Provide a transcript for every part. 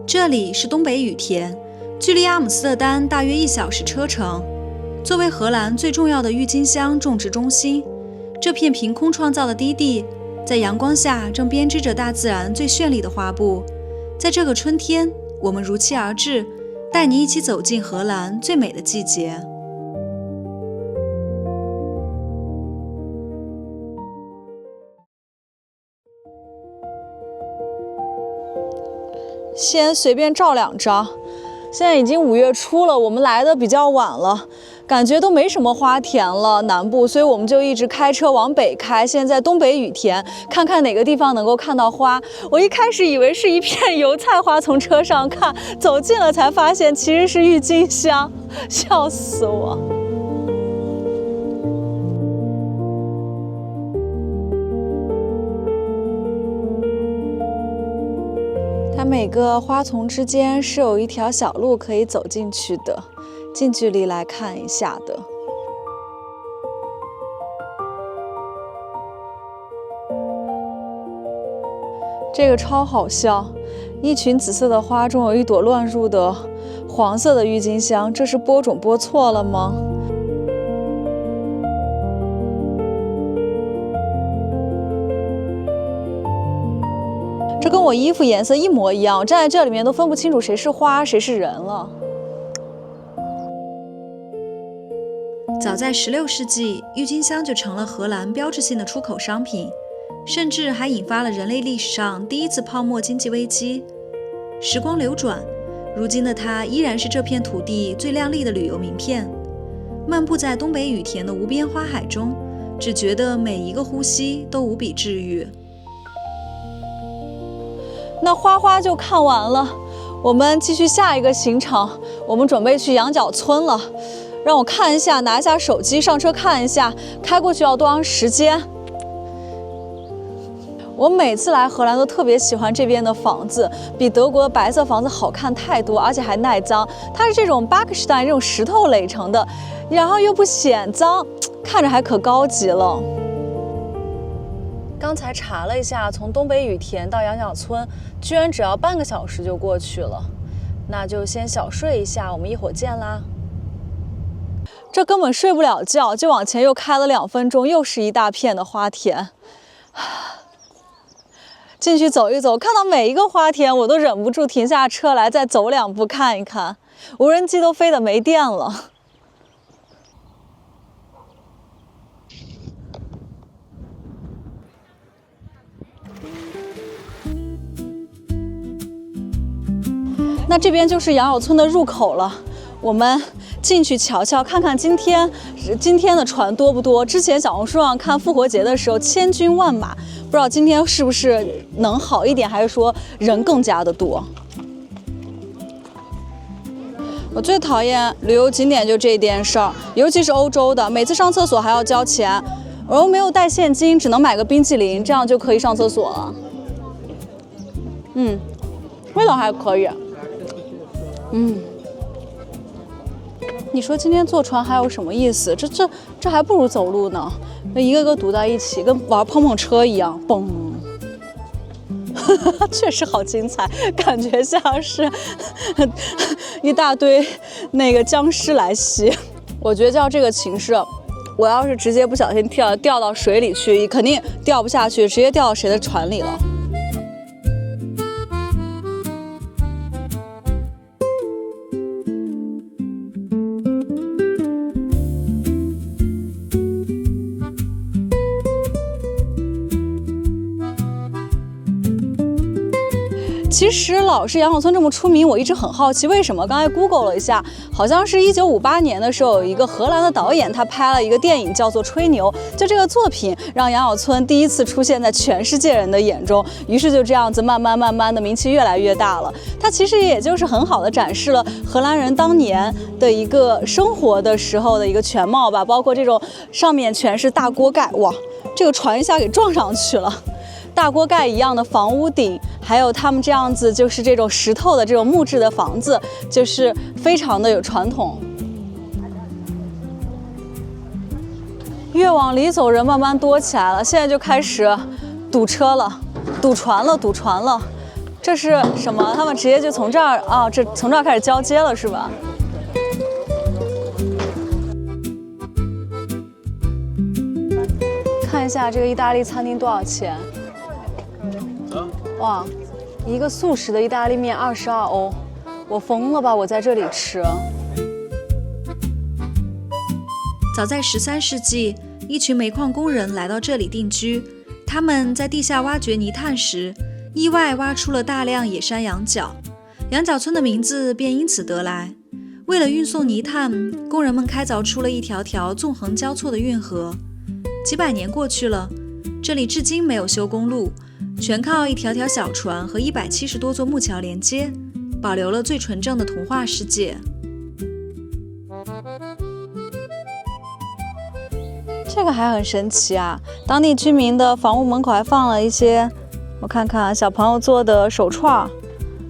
这里是东北雨田，距离阿姆斯特丹大约1小时车程。作为荷兰最重要的郁金香种植中心，这片凭空创造的低地，在阳光下正编织着大自然最绚丽的花布。在这个春天，我们如期而至，带你一起走进荷兰最美的季节。先随便照2张。现在已经5月初了，我们来的比较晚了，感觉都没什么花田了，南部，所以我们就一直开车往北开。现在东北雨田，看看哪个地方能够看到花。我一开始以为是一片油菜花，从车上看，走近了才发现其实是郁金香，笑死我。它每个花丛之间是有一条小路可以走进去的，近距离来看一下的。这个超好笑，一群紫色的花中有一朵乱入的黄色的郁金香，这是播种播错了吗？这跟我衣服颜色一模一样，我站在这里面都分不清楚谁是花谁是人了。早在16世纪，郁金香就成了荷兰标志性的出口商品，甚至还引发了人类历史上第一次泡沫经济危机。时光流转，如今的它依然是这片土地最亮丽的旅游名片。漫步在东北雨田的无边花海中，只觉得每一个呼吸都无比治愈。那花就看完了，我们继续下一个行程，我们准备去羊角村了。让我看一下，拿一下手机上车看一下，开过去要多长时间。我每次来荷兰都特别喜欢这边的房子，比德国的白色房子好看太多，而且还耐脏。它是这种巴克施坦这种石头垒成的，然后又不显脏，看着还可高级了。刚才查了一下，从东北雨田到羊角村，居然只要半个小时就过去了。那就先小睡一下，我们一会儿见啦。这根本睡不了觉，就往前又开了2分钟，又是一大片的花田。进去走一走，看到每一个花田，我都忍不住停下车来，再走2步看一看。无人机都飞得没电了。那这边就是羊角村的入口了，我们进去瞧瞧，看看今天的船多不多。之前小红书上看复活节的时候千军万马，不知道今天是不是能好一点，还是说人更加的多。我最讨厌旅游景点就这一件事儿，尤其是欧洲的，每次上厕所还要交钱，我又没有带现金，只能买个冰淇淋，这样就可以上厕所了。味道还可以。你说今天坐船还有什么意思？这还不如走路呢，一个个堵在一起，跟玩碰碰车一样，嘣！确实好精彩，感觉像是一大堆那个僵尸来袭。我觉得叫这个情势，我要是直接不小心掉到水里去，肯定掉不下去，直接掉到谁的船里了。其实老是羊角村这么出名，我一直很好奇为什么。刚才 Google 了一下，好像是1958年的时候，有一个荷兰的导演，他拍了一个电影叫做《吹牛》，就这个作品让羊角村第一次出现在全世界人的眼中，于是就这样子慢慢的名气越来越大了。它其实也就是很好的展示了荷兰人当年的一个生活的时候的一个全貌吧，包括这种上面全是大锅盖，哇，这个船一下给撞上去了。大锅盖一样的房屋顶，还有他们这样子就是这种石头的这种木质的房子，就是非常的有传统。越往里走，人慢慢多起来了，现在就开始堵车了，堵船了。这是什么？他们直接就从这儿啊，从这儿开始交接了是吧？看一下这个意大利餐厅多少钱？哇，一个素食的意大利面22欧，我疯了吧！我在这里吃。早在13世纪，一群煤矿工人来到这里定居。他们在地下挖掘泥炭时，意外挖出了大量野山羊角，羊角村的名字便因此得来。为了运送泥炭，工人们开凿出了一条条纵横交错的运河。几百年过去了，这里至今没有修公路，全靠一条条小船和170多座木桥连接，保留了最纯正的童话世界。这个还很神奇啊！当地居民的房屋门口还放了一些，我看看小朋友做的手串，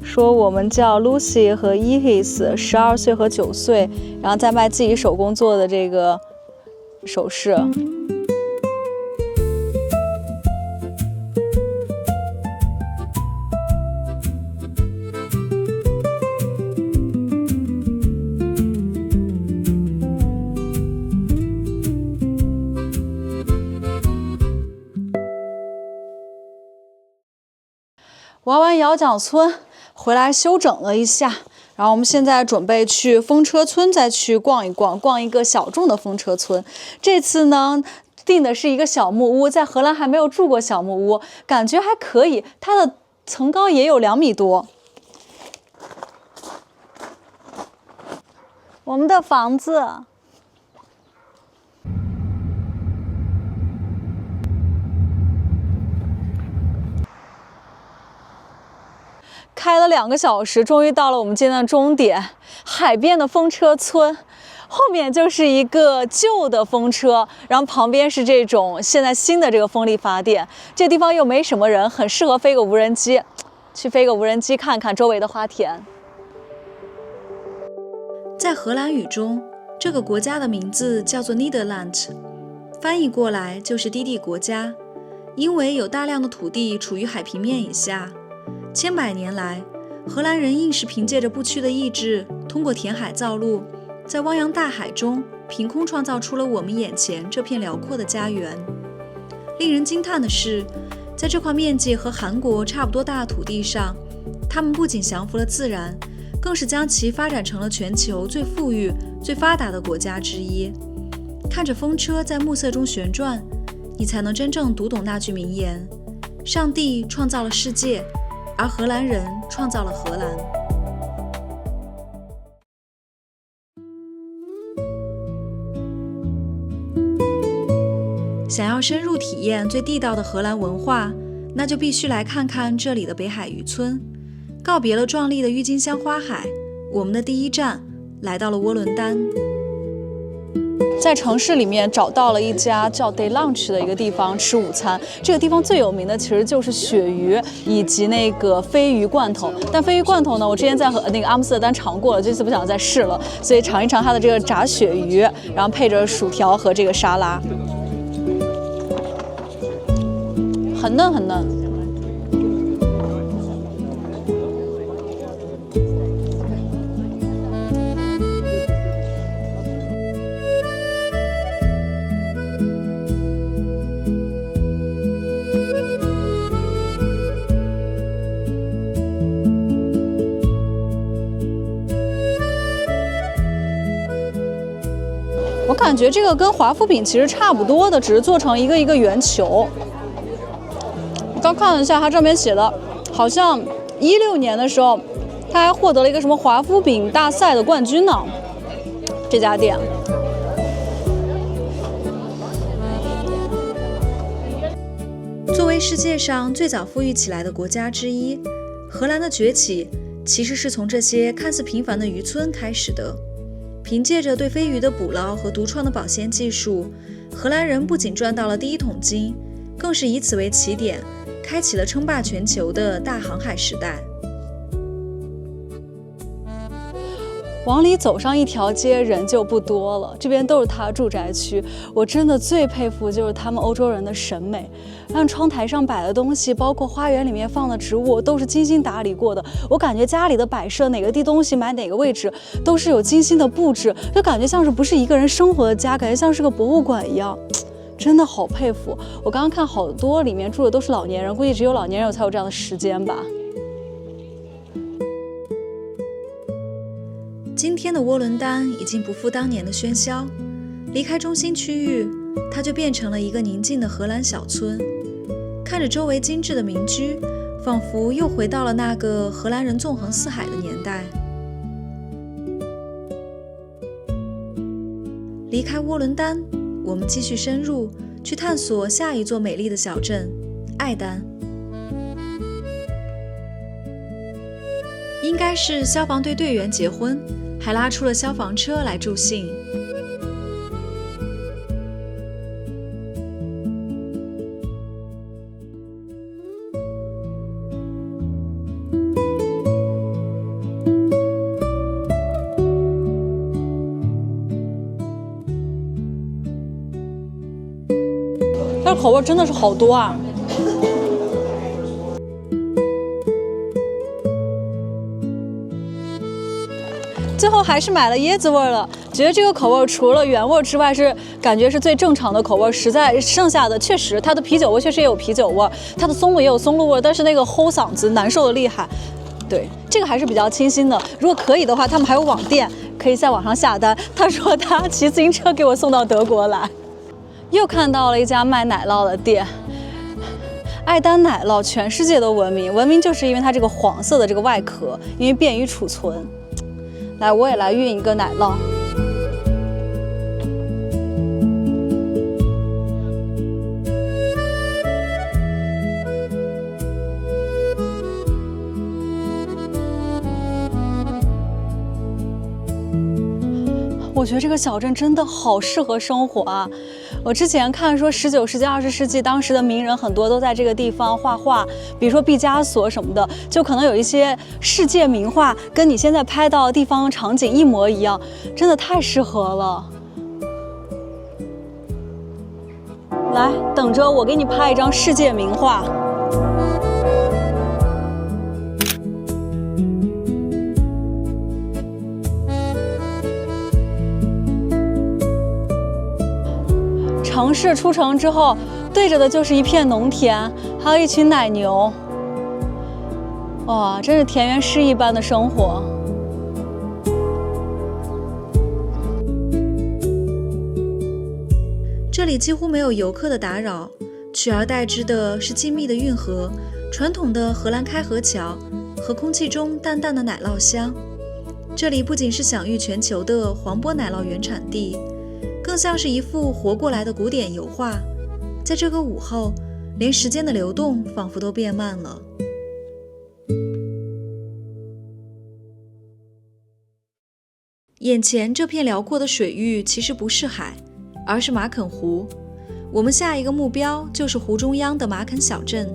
说我们叫 Lucy 和 Ihis， 12岁和9岁，然后再卖自己手工做的这个首饰。玩完摇奖村回来休整了一下，然后我们现在准备去风车村再去逛一逛，逛一个小众的风车村。这次呢订的是一个小木屋，在荷兰还没有住过小木屋，感觉还可以，它的层高也有2米多。我们的房子开了2个小时，终于到了我们今天的终点——海边的风车村。后面就是一个旧的风车，然后旁边是这种现在新的这个风力发电。这地方又没什么人，很适合飞个无人机，去飞个无人机看看周围的花田。在荷兰语中，这个国家的名字叫做 Nederland， 翻译过来就是低地国家。因为有大量的土地处于海平面以下，千百年来，荷兰人硬是凭借着不屈的意志，通过填海造陆，在汪洋大海中凭空创造出了我们眼前这片辽阔的家园。令人惊叹的是，在这块面积和韩国差不多大的土地上，他们不仅降服了自然，更是将其发展成了全球最富裕、最发达的国家之一。看着风车在暮色中旋转，你才能真正读懂那句名言：上帝创造了世界，而荷兰人创造了荷兰。想要深入体验最地道的荷兰文化，那就必须来看看这里的北海渔村。告别了壮丽的郁金香花海，我们的第一站来到了涡伦丹。在城市里面找到了一家叫 Day Lunch 的一个地方吃午餐。这个地方最有名的其实就是鳕鱼以及那个鲱鱼罐头。但鲱鱼罐头呢，我之前在那个阿姆斯特丹尝过了，这次不想再试了，所以尝一尝它的这个炸鳕鱼，然后配着薯条和这个沙拉，很嫩很嫩。我感觉这个跟华夫饼其实差不多的，只是做成一个一个圆球。我刚看了一下，它这边写的，好像16年的时候，它还获得了一个什么华夫饼大赛的冠军呢。这家店。作为世界上最早富裕起来的国家之一，荷兰的崛起其实是从这些看似平凡的渔村开始的。凭借着对鲱鱼的捕捞和独创的保鲜技术，荷兰人不仅赚到了第一桶金，更是以此为起点，开启了称霸全球的大航海时代。往里走上一条街，人就不多了，这边都是他住宅区。我真的最佩服就是他们欧洲人的审美，让窗台上摆的东西，包括花园里面放的植物，都是精心打理过的。我感觉家里的摆设，哪个地东西买哪个位置，都是有精心的布置，就感觉像是不是一个人生活的家，感觉像是个博物馆一样。真的好佩服！我刚刚看好多里面住的都是老年人，估计只有老年人才有这样的时间吧。今天的涡伦丹已经不复当年的喧嚣，离开中心区域，它就变成了一个宁静的荷兰小村。看着周围精致的民居，仿佛又回到了那个荷兰人纵横四海的年代。离开涡伦丹，我们继续深入，去探索下一座美丽的小镇——艾丹。应该是消防队队员结婚，还拉出了消防车来助兴。但是口味真的是好多啊！最后还是买了椰子味了，觉得这个口味除了原味之外，是感觉是最正常的口味。实在剩下的确实，它的啤酒味确实也有啤酒味，它的松露也有松露味，但是那个齁嗓子难受的厉害。对，这个还是比较清新的。如果可以的话，他们还有网店，可以在网上下单。他说他骑自行车给我送到德国来。又看到了一家卖奶酪的店，艾丹奶酪全世界都闻名就是因为它这个黄色的这个外壳，因为便于储存。来，我也来运一个奶酪。我觉得这个小镇真的好适合生活啊！我之前看说19世纪、20世纪，当时的名人很多都在这个地方画画，比如说毕加索什么的，就可能有一些世界名画跟你现在拍到的地方场景一模一样，真的太适合了。来，等着我给你拍一张世界名画。城市出城之后，对着的就是一片农田，还有一群奶牛。哇，真是田园诗一般的生活。这里几乎没有游客的打扰，取而代之的是静谧的运河、传统的荷兰开河桥和空气中淡淡的奶酪香。这里不仅是享誉全球的黄波奶酪原产地，更像是一幅活过来的古典油画。在这个午后，连时间的流动仿佛都变慢了。眼前这片辽阔的水域其实不是海，而是马肯湖。我们下一个目标就是湖中央的马肯小镇。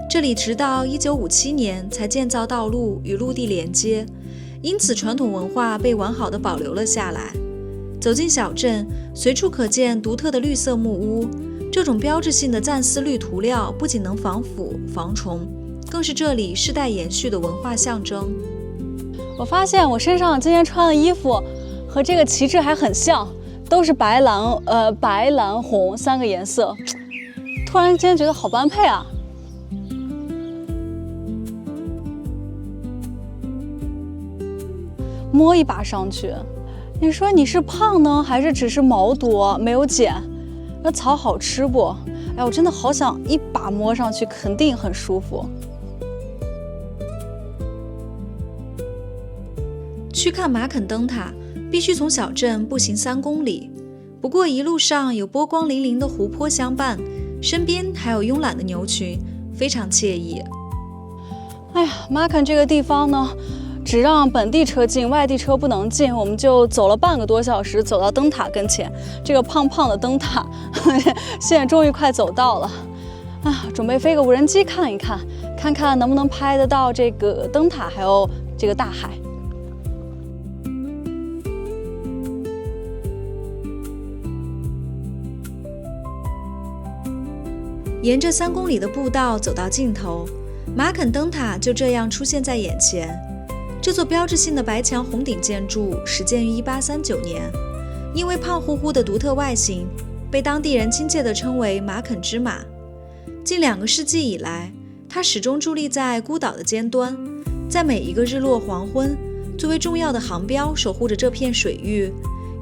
这里直到1957年才建造道路与陆地连接，因此传统文化被完好的保留了下来。走进小镇，随处可见独特的绿色木屋。这种标志性的暂丝绿涂料不仅能防腐防虫，更是这里世代延续的文化象征。我发现我身上今天穿的衣服和这个旗帜还很像，都是白蓝红3个颜色，突然间觉得好般配啊！摸一把上去，你说你是胖呢，还是只是毛多没有剪？那草好吃不？哎，我真的好想一把摸上去，肯定很舒服。去看马肯灯塔，必须从小镇步行3公里。不过一路上有波光粼粼的湖泊相伴，身边还有慵懒的牛群，非常惬意。哎呀，马肯这个地方呢，只让本地车进，外地车不能进，我们就走了半个多小时，走到灯塔跟前。这个胖胖的灯塔，现在终于快走到了。啊，准备飞个无人机看一看，看看能不能拍得到这个灯塔，还有这个大海。沿着3公里的步道走到尽头，马肯灯塔就这样出现在眼前。这座标志性的白墙红顶建筑始建于1839年，因为胖乎乎的独特外形，被当地人亲切地称为马肯之马。近2个世纪以来，它始终伫立在孤岛的尖端，在每一个日落黄昏，作为重要的航标守护着这片水域，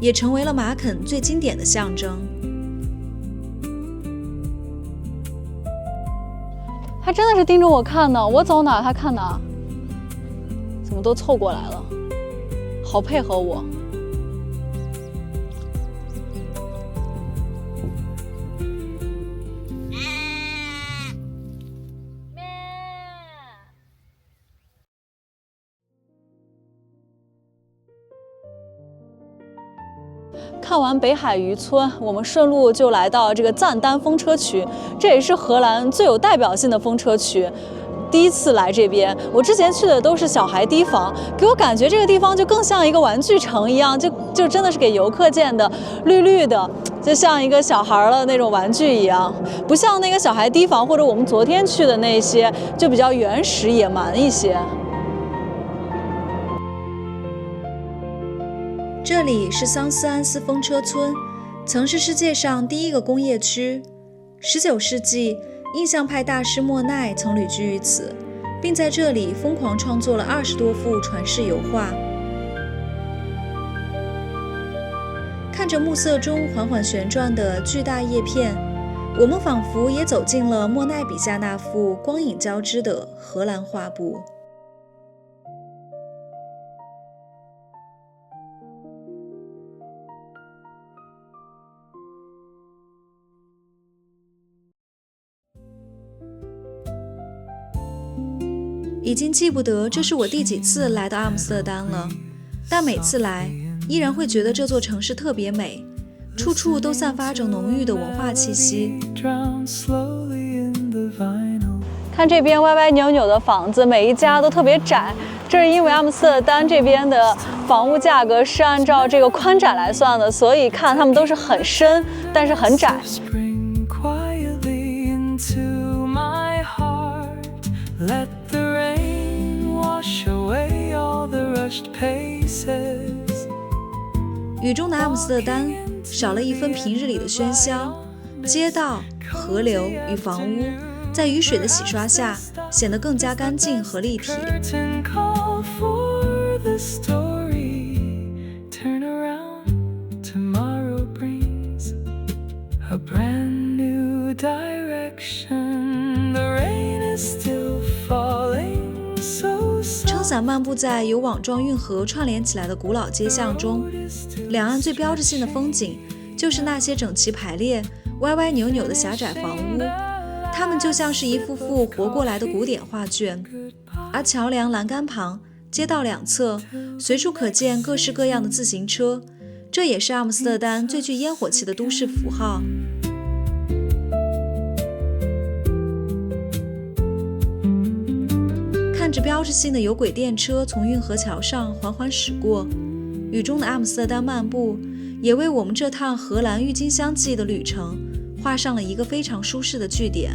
也成为了马肯最经典的象征。他真的是盯着我看呢，我走哪他看哪，怎么都凑过来了，好配合我。看完北海渔村，我们顺路就来到这个赞丹风车区，这也是荷兰最有代表性的风车区。第一次来这边，我之前去的都是小孩堤防，给我感觉这个地方就更像一个玩具城一样，就真的是给游客建的，绿绿的，就像一个小孩的那种玩具一样，不像那个小孩堤防或者我们昨天去的那些，就比较原始野蛮一些。这里是桑斯安斯风车村，曾是世界上第1个工业区。19世纪，印象派大师莫奈曾旅居于此，并在这里疯狂创作了20多幅传世油画。看着暮色中缓缓旋转的巨大叶片，我们仿佛也走进了莫奈笔下那幅光影交织的荷兰画布。已经记不得这是我第几次来到阿姆斯特丹了，但每次来依然会觉得这座城市特别美，处处都散发着浓郁的文化气息。看这边歪歪扭扭的房子，每一家都特别窄，这是因为阿姆斯特丹这边的房屋价格是按照这个宽窄来算的，所以看它们都是很深，但是很窄。Let the rain wash away all the rushed paces. 雨中的阿姆斯特丹少了一分平日里的喧嚣，街道、河流与房屋在雨水的洗刷下显得更加干净和立体。Turn around, tomorrow brings a brand new direction. The rain is still falling so soft. 撑伞漫步在由网状运河串联起来的古老街巷中，两岸最标志性的风景就是那些整齐排列、歪歪扭扭的狭窄房屋，它们就像是一幅幅活过来的古典画卷。而桥梁栏杆旁、街道两侧随处可见各式各样的自行车，这也是阿姆斯特丹最具烟火气的都市符号。看着标志性的有轨电车从运河桥上缓缓驶过，雨中的阿姆斯特丹漫步也为我们这趟荷兰郁金香记的旅程画上了一个非常舒适的句点。